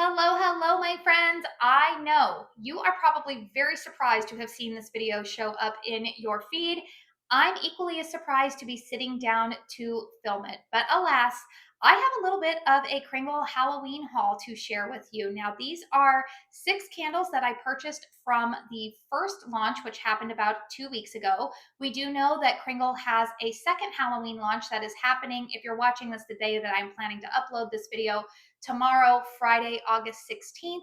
Hello, my friends. I know you are probably very surprised to have seen this video show up in your feed. I'm equally as surprised to be sitting down to film it, but alas, I have a little bit of a Kringle Halloween haul to share with you. Now, these are 6 candles that I purchased from the first launch, which happened about 2 weeks ago. We do know that Kringle has a second Halloween launch that is happening. If you're watching this the day that I'm planning to upload this video, tomorrow, Friday, August 16th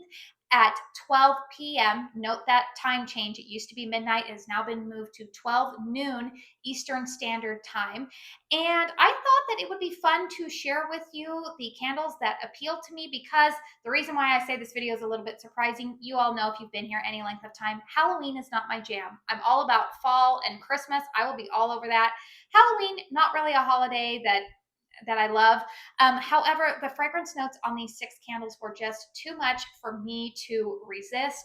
at 12 p.m. Note that time change. It used to be midnight. It has now been moved to 12 noon Eastern Standard Time. And I thought that it would be fun to share with you the candles that appeal to me, because the reason why I say this video is a little bit surprising, you all know if you've been here any length of time, Halloween is not my jam. I'm all about fall and Christmas. I will be all over that. Halloween, not really a holiday that I love. However, the fragrance notes on these 6 candles were just too much for me to resist.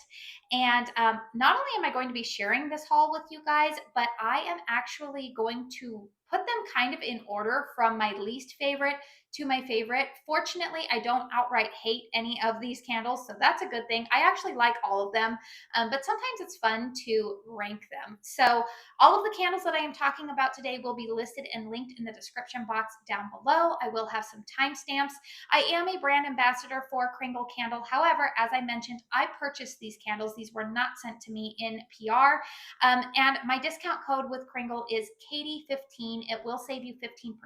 And not only am I going to be sharing this haul with you guys, but I am actually going to put them kind of in order from my least favorite to my favorite. Fortunately, I don't outright hate any of these candles, so that's a good thing. I actually like all of them, but sometimes it's fun to rank them. So all of the candles that I am talking about today will be listed and linked in the description box down below. I will have some timestamps. I am a brand ambassador for Kringle Candle. However, as I mentioned, I purchased these candles. These were not sent to me in PR. And my discount code with Kringle is Katie15. It will save you 15%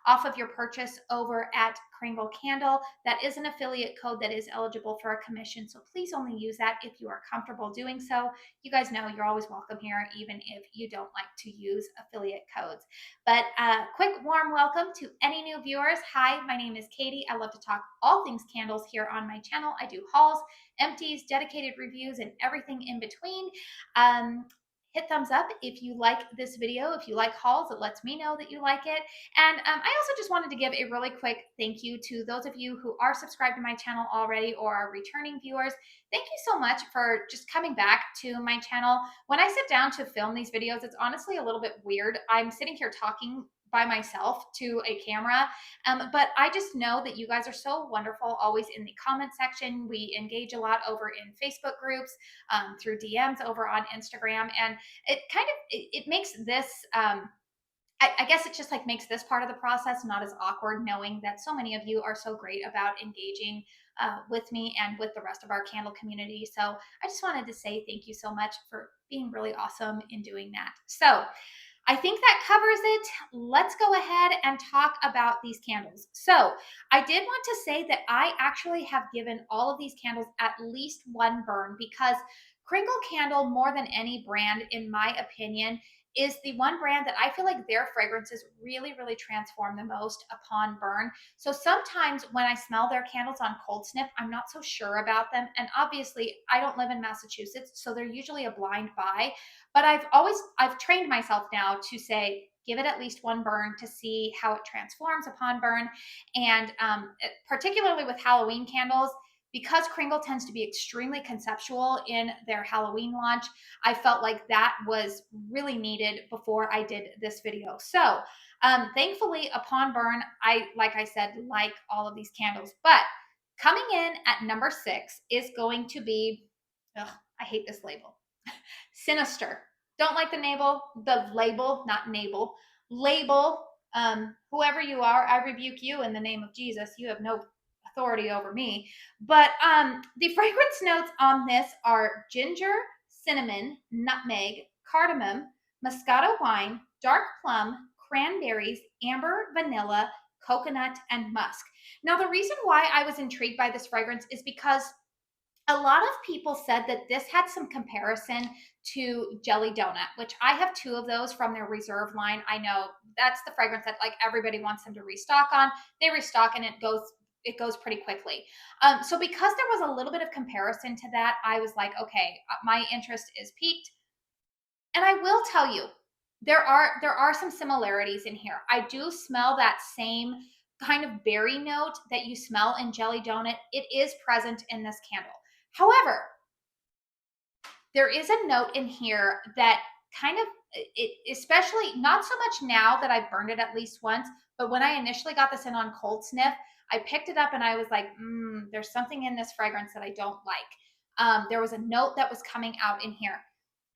off of your purchase over at Kringle Candle. That is an affiliate code that is eligible for a commission, so please only use that if you are comfortable doing so. You guys know you're always welcome here, even if you don't like to use affiliate codes. But quick warm welcome to any new viewers. Hi, my name is Katie. I love to talk all things candles here on my channel. I do hauls, empties, dedicated reviews, and everything in between. Hit thumbs up if you like this video. If you like hauls, it lets me know that you like it. And I also just wanted to give a really quick thank you to those of you who are subscribed to my channel already or are returning viewers. Thank you so much for just coming back to my channel. When I sit down to film these videos, it's honestly a little bit weird. I'm sitting here talking by myself to a camera, but I just know that you guys are so wonderful always in the comment section. We engage a lot over in Facebook groups, through DMs over on Instagram, and it makes this I guess it just like makes this part of the process not as awkward, knowing that so many of you are so great about engaging with me and with the rest of our candle community. So I just wanted to say thank you so much for being really awesome in doing that. So I think that covers it. Let's go ahead and talk about these candles. So I did want to say that I actually have given all of these candles at least one burn, because Kringle Candle, more than any brand, in my opinion, is the one brand that I feel like their fragrances really transform the most upon burn. So sometimes when I smell their candles on cold sniff, I'm not so sure about them. And obviously, I don't live in Massachusetts, so they're usually a blind buy. But I've trained myself now to say, give it at least one burn to see how it transforms upon burn. And particularly with Halloween candles, because Kringle tends to be extremely conceptual in their Halloween launch, I felt like that was really needed before I did this video. So thankfully, upon burn, like I said, like all of these candles. But coming in at number 6 is going to be, I hate this label, Sinister. Don't like the label, not navel, label. Whoever you are, I rebuke you in the name of Jesus. You have no authority over me. But the fragrance notes on this are ginger, cinnamon, nutmeg, cardamom, Moscato wine, dark plum, cranberries, amber, vanilla, coconut, and musk. Now, the reason why I was intrigued by this fragrance is because a lot of people said that this had some comparison to Jelly Donut, which I have 2 of those from their Reserve line. I know that's the fragrance that like everybody wants them to restock on. They restock and it goes pretty quickly. So because there was a little bit of comparison to that, I was like, okay, my interest is piqued. And I will tell you, there are some similarities in here. I do smell that same kind of berry note that you smell in Jelly Donut. It is present in this candle. However, there is a note in here that kind of, especially not so much now that I've burned it at least once, but when I initially got this in on cold sniff, I picked it up and I was like, there's something in this fragrance that I don't like. There was a note that was coming out in here.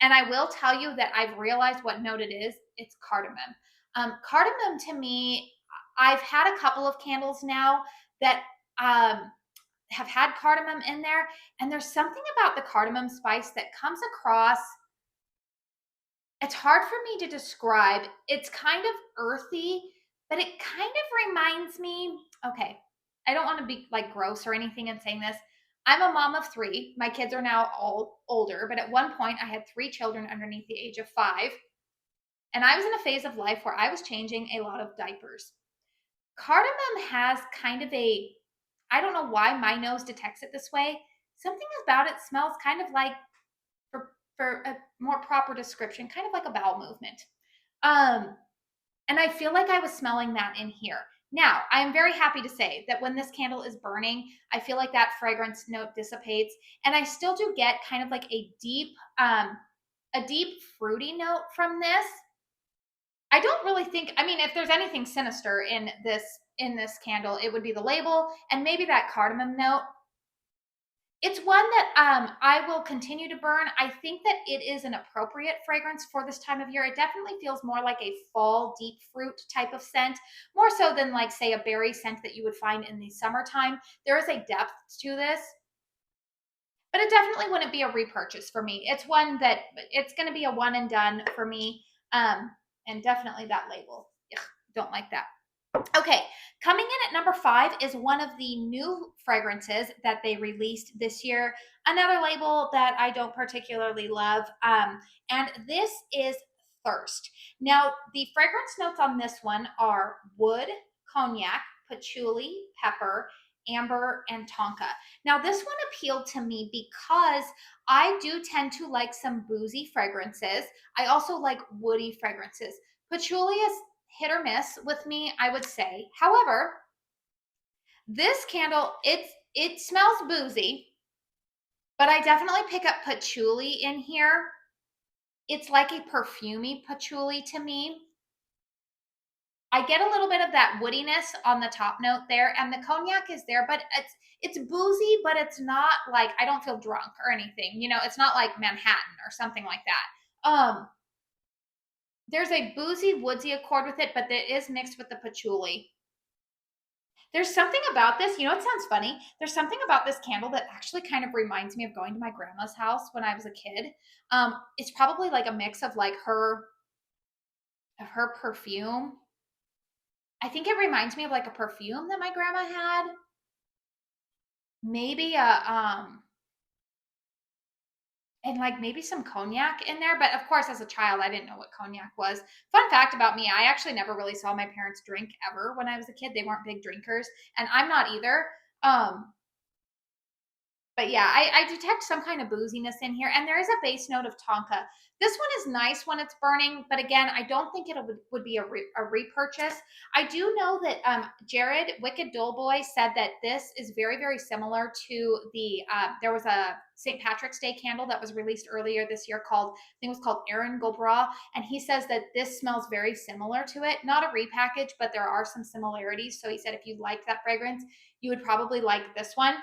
And I will tell you that I've realized what note it is. It's cardamom. Cardamom to me, I've had a couple of candles now that have had cardamom in there. And there's something about the cardamom spice that comes across. It's hard for me to describe. It's kind of earthy, but it kind of reminds me, okay, I don't want to be like gross or anything in saying this. I'm a mom of three. My kids are now all older, but at one point I had three children underneath the age of 5. And I was in a phase of life where I was changing a lot of diapers. Cardamom has kind of a, I don't know why my nose detects it this way. Something about it smells kind of like, for a more proper description, kind of like a bowel movement. And I feel like I was smelling that in here. Now, I am very happy to say that when this candle is burning, I feel like that fragrance note dissipates, and I still do get kind of like a deep fruity note from this. I don't really think, I mean, if there's anything sinister in this candle, it would be the label and maybe that cardamom note. It's one that I will continue to burn. I think that it is an appropriate fragrance for this time of year. It definitely feels more like a fall deep fruit type of scent, more so than like, say, a berry scent that you would find in the summertime. There is a depth to this, but it definitely wouldn't be a repurchase for me. It's one that it's going to be a one and done for me. And definitely that label. Ugh, don't like that. Okay, coming in at number 5 is one of the new fragrances that they released this year. Another label that I don't particularly love, and this is Thirst. Now, the fragrance notes on this one are wood, cognac, patchouli, pepper, amber, and tonka. Now, this one appealed to me because I do tend to like some boozy fragrances. I also like woody fragrances. Patchouli is hit or miss with me, I would say. However, this candle, it smells boozy, but I definitely pick up patchouli in here. It's like a perfumey patchouli to me. I get a little bit of that woodiness on the top note there, and the cognac is there, but it's boozy, but it's not like, I don't feel drunk or anything. You know, it's not like Manhattan or something like that. There's a boozy, woodsy accord with it, but it is mixed with the patchouli. There's something about this, you know, it sounds funny. There's something about this candle that actually kind of reminds me of going to my grandma's house when I was a kid. It's probably like a mix of like her perfume. I think it reminds me of like a perfume that my grandma had. Maybe and like maybe some cognac in there. But of course, as a child, I didn't know what cognac was. Fun fact about me, I actually never really saw my parents drink ever when I was a kid. They weren't big drinkers, and I'm not either. But yeah, I detect some kind of booziness in here, and there is a base note of tonka. This one is nice when it's burning, but again, I don't think it would be a repurchase. I do know that Jared Wicked Doughboy said that this is very, very similar to the there was a St. Patrick's Day candle that was released earlier this year called, I think it was called Aaron Gobra, and he says that this smells very similar to it. Not a repackage, but there are some similarities. So he said if you like that fragrance, you would probably like this one.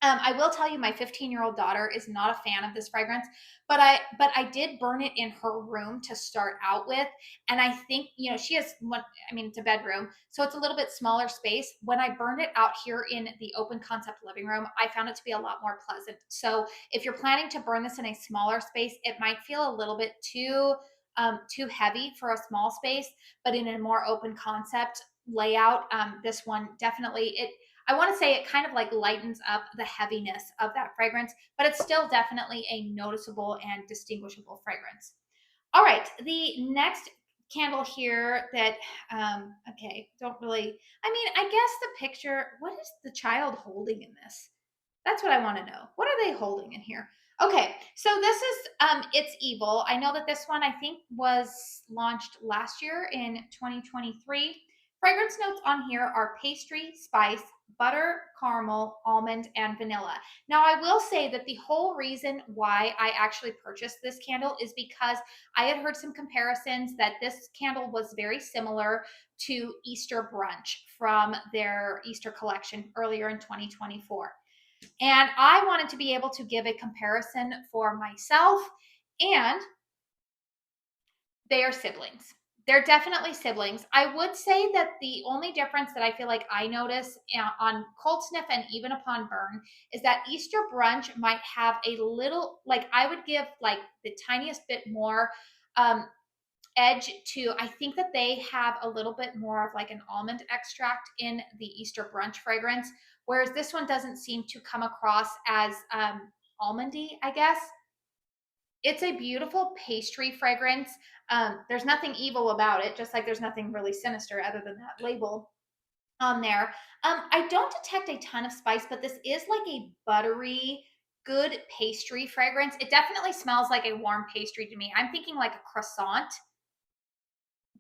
I will tell you, my 15-year-old daughter is not a fan of this fragrance, but I did burn it in her room to start out with, and I think, you know, she has one. I mean, it's a bedroom, so it's a little bit smaller space. When I burned it out here in the open concept living room, I found it to be a lot more pleasant. So if you're planning to burn this in a smaller space, it might feel a little bit too heavy for a small space, but in a more open concept layout, this one definitely it. I want to say it kind of like lightens up the heaviness of that fragrance, but it's still definitely a noticeable and distinguishable fragrance. All right, the next candle here that, okay, don't really, I mean, I guess the picture, what is the child holding in this? That's what I want to know. What are they holding in here? Okay, so this is It's Evil. I know that this one I think was launched last year in 2023. Fragrance notes on here are pastry, spice, butter, caramel, almond, and vanilla. Now, I will say that the whole reason why I actually purchased this candle is because I had heard some comparisons that this candle was very similar to Easter Brunch from their Easter collection earlier in 2024. And I wanted to be able to give a comparison for myself, and they are siblings. They're definitely siblings. I would say that the only difference that I feel like I notice on cold sniff and even upon burn is that Easter Brunch might have a little, like I would give like the tiniest bit more um, edge to, I think that they have a little bit more of like an almond extract in the Easter Brunch fragrance, whereas this one doesn't seem to come across as almondy, I guess. It's a beautiful pastry fragrance. There's nothing evil about it, just like there's nothing really sinister other than that label on there. I don't detect a ton of spice, but this is like a buttery, good pastry fragrance. It definitely smells like a warm pastry to me. I'm thinking like a croissant.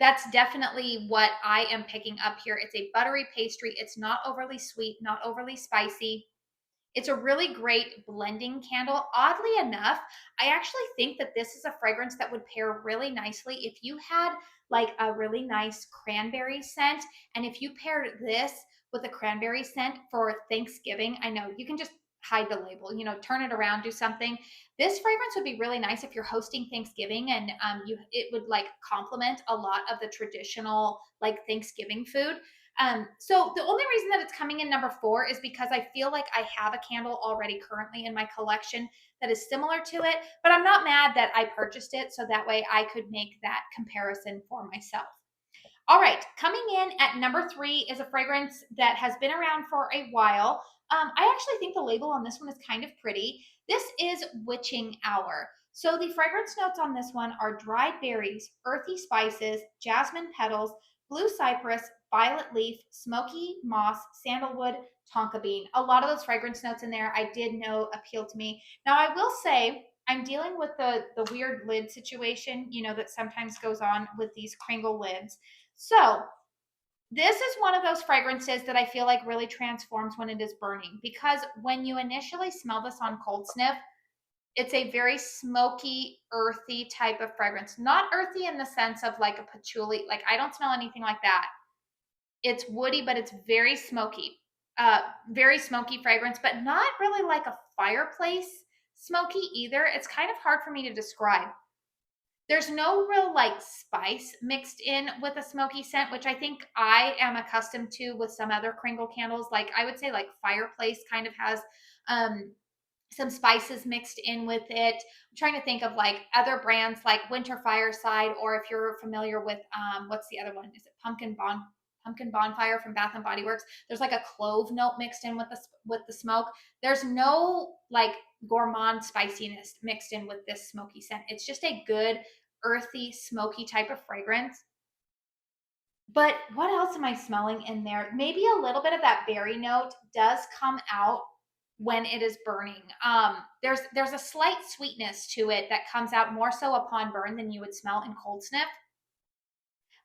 That's definitely what I am picking up here. It's a buttery pastry. It's not overly sweet, not overly spicy. It's a really great blending candle. Oddly enough, I actually think that this is a fragrance that would pair really nicely if you had like a really nice cranberry scent. And if you paired this with a cranberry scent for Thanksgiving, I know you can just hide the label, turn it around, do something. This fragrance would be really nice if you're hosting Thanksgiving, and it would like complement a lot of the traditional like Thanksgiving food. So the only reason that it's coming in number 4 is because I feel like I have a candle already currently in my collection that is similar to it, but I'm not mad that I purchased it so that way I could make that comparison for myself. All right, coming in at number 3 is a fragrance that has been around for a while. I actually think the label on this one is kind of pretty. This is Witching Hour. So the fragrance notes on this one are dried berries, earthy spices, jasmine petals, blue cypress, violet leaf, smoky moss, sandalwood, tonka bean. A lot of those fragrance notes in there I did know appeal to me. Now I will say I'm dealing with the weird lid situation, that sometimes goes on with these Kringle lids. So this is one of those fragrances that I feel like really transforms when it is burning, because when you initially smell this on cold sniff, it's a very smoky, earthy type of fragrance. Not earthy in the sense of like a patchouli. Like I don't smell anything like that. It's woody, but it's very smoky. Very smoky fragrance, but not really like a fireplace smoky either. It's kind of hard for me to describe. There's no real like spice mixed in with a smoky scent, which I think I am accustomed to with some other Kringle candles. Like I would say like fireplace kind of has um some spices mixed in with it. I'm trying to think of like other brands like Winter Fireside, or if you're familiar with what's the other one? Is it Pumpkin Bonfire from Bath and Body Works? There's like a clove note mixed in with the smoke. There's no like gourmand spiciness mixed in with this smoky scent. It's just a good earthy, smoky type of fragrance. But what else am I smelling in there? Maybe a little bit of that berry note does come out when it is burning. There's a slight sweetness to it that comes out more so upon burn than you would smell in cold sniff.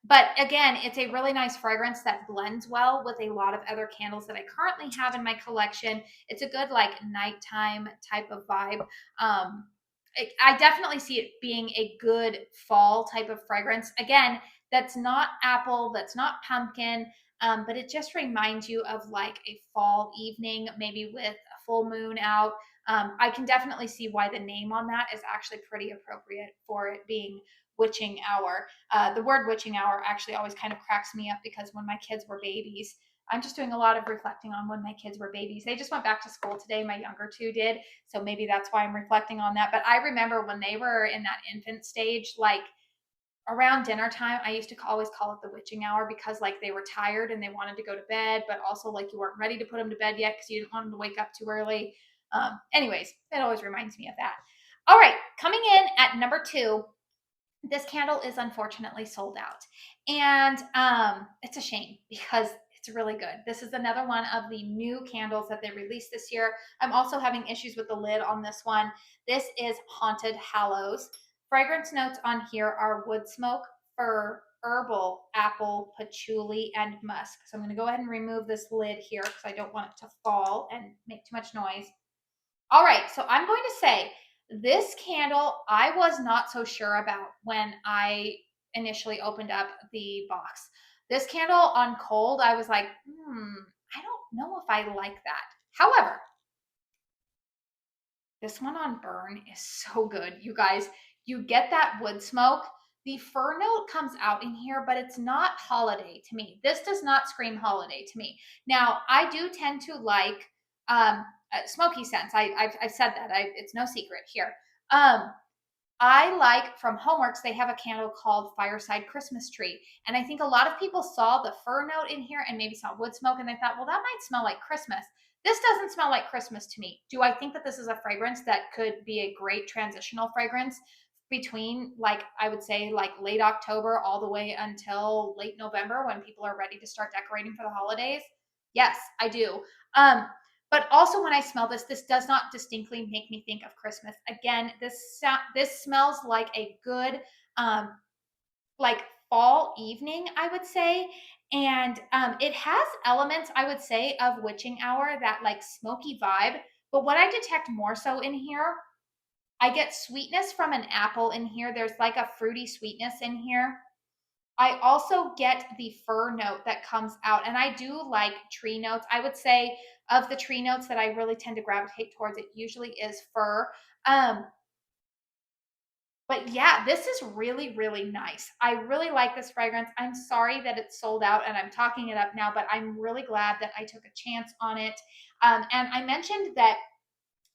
But again, it's a really nice fragrance that blends well with a lot of other candles that I currently have in my collection. It's a good like nighttime type of vibe. I definitely see it being a good fall type of fragrance. Again, that's not apple, that's not pumpkin, but it just reminds you of like a fall evening, maybe with a full moon out. I can definitely see why the name on that is actually pretty appropriate for it being witching hour. The word witching hour actually always kind of cracks me up because when my kids were babies, I'm just doing a lot of reflecting on when my kids were babies. They just went back to school today. My younger two did. So maybe that's why I'm reflecting on that. But I remember when they were in that infant stage, like around dinner time, I used to always call it the witching hour because like they were tired and they wanted to go to bed, but also like you weren't ready to put them to bed yet because you didn't want them to wake up too early. Anyways, it always reminds me of that. All right, coming in at number 2, this candle is unfortunately sold out. And it's a shame because it's really good. This is another one of the new candles that they released this year. I'm also having issues with the lid on this one. This is Haunted Hallows. Fragrance notes on here are wood smoke, fir, Herbal, Apple, Patchouli, and Musk. So I'm going to go ahead and remove this lid here because I don't want it to fall and make too much noise. All right, so I'm going to say this candle I was not so sure about when I initially opened up the box. This candle on cold, I was like, I don't know if I like that. However, this one on burn is so good, you guys. You get that wood smoke. The fir note comes out in here, but it's not holiday to me. This does not scream holiday to me. Now, I do tend to like smoky scents. I've said that. It's no secret here. I like from Homeworks, they have a candle called Fireside Christmas Tree. And I think a lot of people saw the fir note in here and maybe saw wood smoke and they thought, well, that might smell like Christmas. This doesn't smell like Christmas to me. Do I think that this is a fragrance that could be a great transitional fragrance between, like, I would say, like late October all the way until late November when people are ready to start decorating for the holidays? Yes, I do. But also when I smell this, this does not distinctly make me think of Christmas. Again, this smells like a good, like fall evening, I would say. And it has elements, I would say, of witching hour, that like smoky vibe. But what I detect more so in here, I get sweetness from an apple in here. There's like a fruity sweetness in here. I also get the fir note that comes out, and I do like tree notes. I would say of the tree notes that I really tend to gravitate towards, it usually is fir. Um, but yeah, this is really, really nice. I really like this fragrance. I'm sorry that it's sold out and I'm talking it up now, but I'm really glad that I took a chance on it. And I mentioned that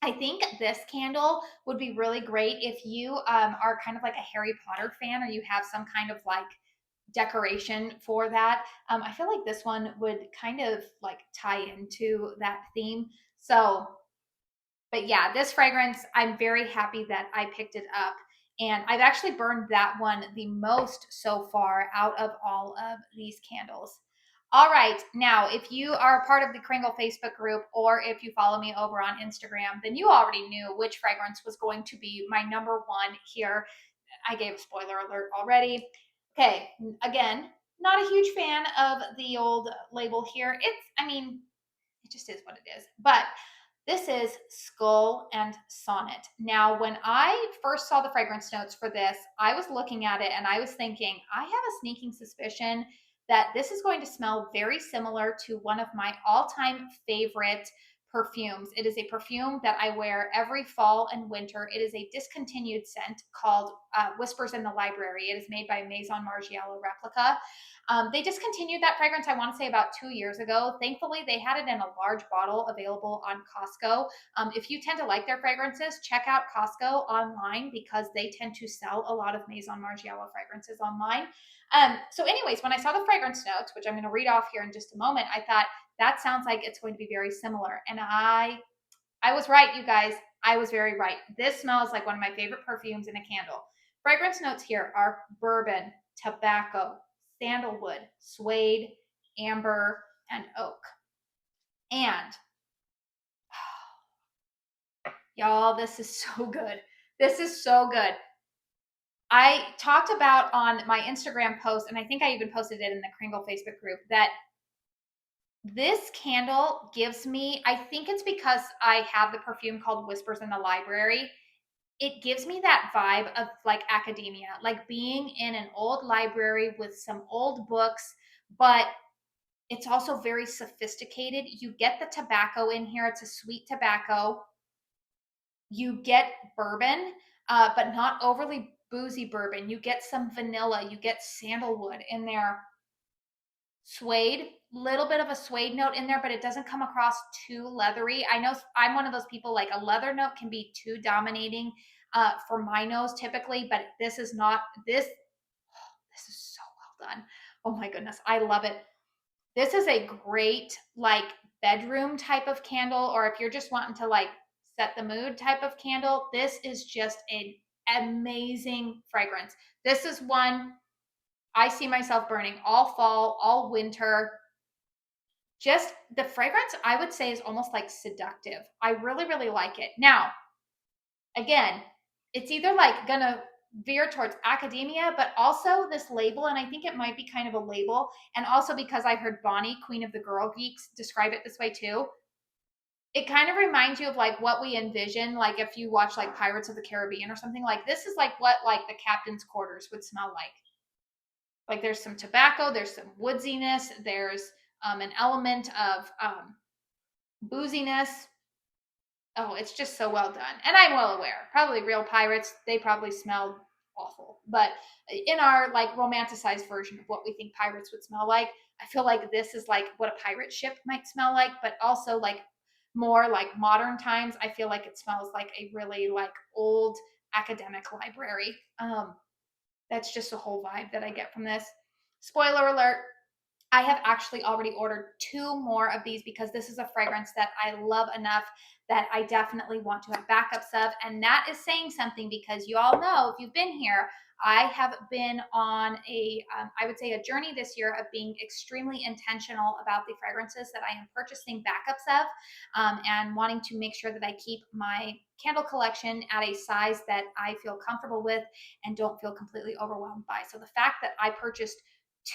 I think this candle would be really great if you are kind of like a Harry Potter fan, or you have some kind of like decoration for that. I feel like this one would kind of like tie into that theme. So, but yeah, this fragrance, I'm very happy that I picked it up. And I've actually burned that one the most so far out of all of these candles. All right, now if you are part of the Kringle Facebook group, or if you follow me over on Instagram, then you already knew which fragrance was going to be my number one here. I gave a spoiler alert already. Okay, again, not a huge fan of the old label here. I mean, it just is what it is. But this is Skull and Sonnet. Now, when I first saw the fragrance notes for this, I was looking at it and I was thinking, I have a sneaking suspicion that this is going to smell very similar to one of my all-time favorite perfumes. It is a perfume that I wear every fall and winter. It is a discontinued scent called Whispers in the Library. It is made by Maison Margiela Replica. They discontinued that fragrance, I want to say, about 2 years ago. Thankfully, they had it in a large bottle available on Costco. If you tend to like their fragrances, check out Costco online because they tend to sell a lot of Maison Margiela fragrances online. So anyways, when I saw the fragrance notes, which I'm going to read off here in just a moment, I thought that sounds like it's going to be very similar. And I was right, you guys. I was very right. This smells like one of my favorite perfumes in a candle. Fragrance notes here are bourbon, tobacco, sandalwood, suede, amber, and oak. And y'all, this is so good. This is so good. I talked about on my Instagram post, and I think I even posted it in the Kringle Facebook group, that this candle gives me, I think it's because I have the perfume called Whispers in the Library. It gives me that vibe of like academia, like being in an old library with some old books, but it's also very sophisticated. You get the tobacco in here. It's a sweet tobacco. You get bourbon, but not overly boozy bourbon. You get some vanilla. You get sandalwood in there. Suede, little bit of a suede note in there, but it doesn't come across too leathery. I know I'm one of those people, like a leather note can be too dominating for my nose typically, but this is not. This is so well done. Oh my goodness, I love it. This is a great like bedroom type of candle, or if you're just wanting to like set the mood type of candle, this is just an amazing fragrance. This is one I see myself burning all fall, all winter. Just the fragrance, I would say, is almost like seductive. I really, really like it. Now, again, it's either like gonna veer towards academia, but also this label, and I think it might be kind of a label, and also because I heard Bonnie, Queen of the Girl Geeks, describe it this way too. It kind of reminds you of like what we envision, like if you watch like Pirates of the Caribbean or something. Like this is like what like the captain's quarters would smell like. Like there's some tobacco, there's some woodsiness, there's an element of booziness. Oh, it's just so well done. And I'm well aware, probably real pirates, they probably smelled awful. But in our like romanticized version of what we think pirates would smell like, I feel like this is like what a pirate ship might smell like, but also like more like modern times. I feel like it smells like a really like old academic library. That's just a whole vibe that I get from this. Spoiler alert, I have actually already ordered 2 more of these because this is a fragrance that I love enough that I definitely want to have backups of. And that is saying something because you all know, if you've been here, I have been on I would say a journey this year of being extremely intentional about the fragrances that I am purchasing backups of, and wanting to make sure that I keep my candle collection at a size that I feel comfortable with and don't feel completely overwhelmed by. So the fact that I purchased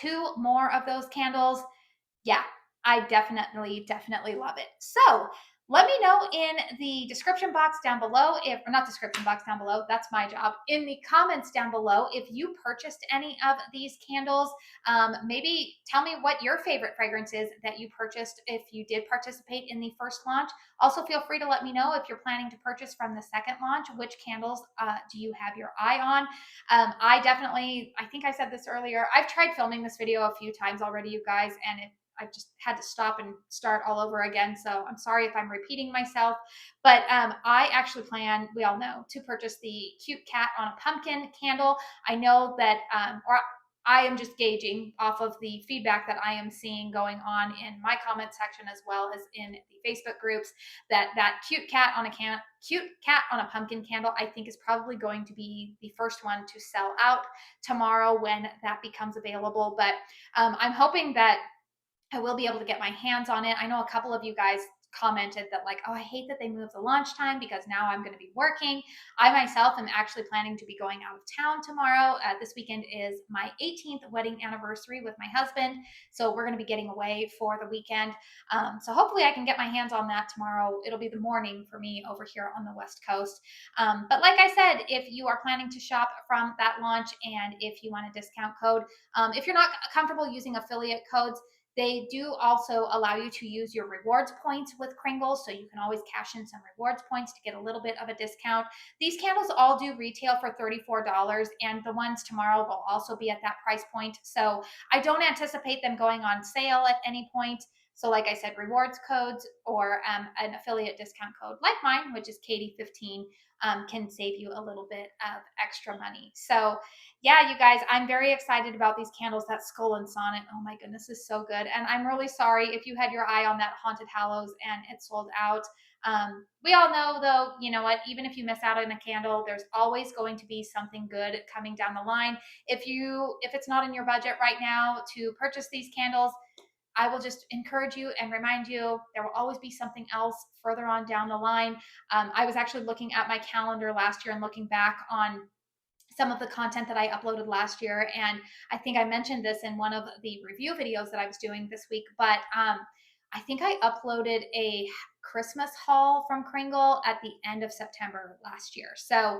2 more of those candles, yeah, I definitely love it. So let me know in the description box down below, if, or not description box down below, that's my job, in the comments down below, if you purchased any of these candles. Maybe tell me what your favorite fragrance is that you purchased if you did participate in the first launch. Also, feel free to let me know if you're planning to purchase from the second launch, which candles do you have your eye on? I think I said this earlier, I've tried filming this video a few times already, you guys, and I just had to stop and start all over again. So I'm sorry if I'm repeating myself, but I actually plan, we all know, to purchase the Cute Cat on a Pumpkin candle. I know that, or I am just gauging off of the feedback that I am seeing going on in my comment section as well as in the Facebook groups, that cute cat on a pumpkin candle I think is probably going to be the first one to sell out tomorrow when that becomes available. But I'm hoping that I will be able to get my hands on it. I know a couple of you guys commented that like, oh, I hate that they moved the launch time because now I'm going to be working. I myself am actually planning to be going out of town tomorrow. This weekend is my 18th wedding anniversary with my husband. So we're going to be getting away for the weekend. So hopefully I can get my hands on that tomorrow. It'll be the morning for me over here on the West Coast. But like I said, if you are planning to shop from that launch and if you want a discount code, if you're not comfortable using affiliate codes, they do also allow you to use your rewards points with Kringle, so you can always cash in some rewards points to get a little bit of a discount. These candles all do retail for $34, and the ones tomorrow will also be at that price point. So I don't anticipate them going on sale at any point. So like I said, rewards codes or an affiliate discount code like mine, which is Katie15, can save you a little bit of extra money. So yeah, you guys, I'm very excited about these candles. That Skull and Sonnet, oh my goodness, is so good. And I'm really sorry if you had your eye on that Haunted Hallows and it sold out. We all know, though, you know what, even if you miss out on a candle, there's always going to be something good coming down the line. If it's not in your budget right now to purchase these candles, I will just encourage you and remind you there will always be something else further on down the line. I was actually looking at my calendar last year and looking back on some of the content that I uploaded last year. And I think I mentioned this in one of the review videos that I was doing this week, but I think I uploaded a Christmas haul from Kringle at the end of September last year. So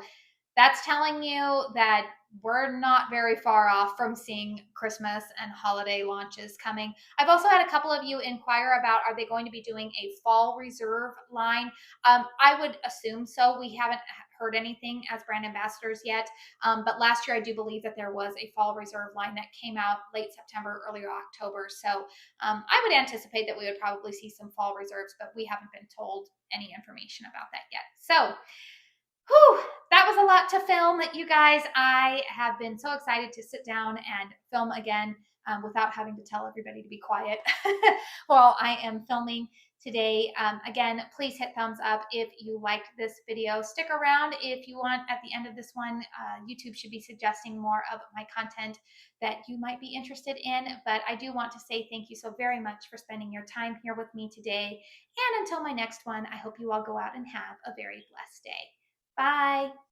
that's telling you that we're not very far off from seeing Christmas and holiday launches coming. I've also had a couple of you inquire about, are they going to be doing a fall reserve line? I would assume so. We haven't heard anything as brand ambassadors yet. But last year, I do believe that there was a fall reserve line that came out late September, earlier October. So I would anticipate that we would probably see some fall reserves, but we haven't been told any information about that yet. So whew, that was a lot to film, you guys. I have been so excited to sit down and film again without having to tell everybody to be quiet while I am filming today. Again, please hit thumbs up if you liked this video. Stick around if you want. At the end of this one, YouTube should be suggesting more of my content that you might be interested in. But I do want to say thank you so very much for spending your time here with me today. And until my next one, I hope you all go out and have a very blessed day. Bye.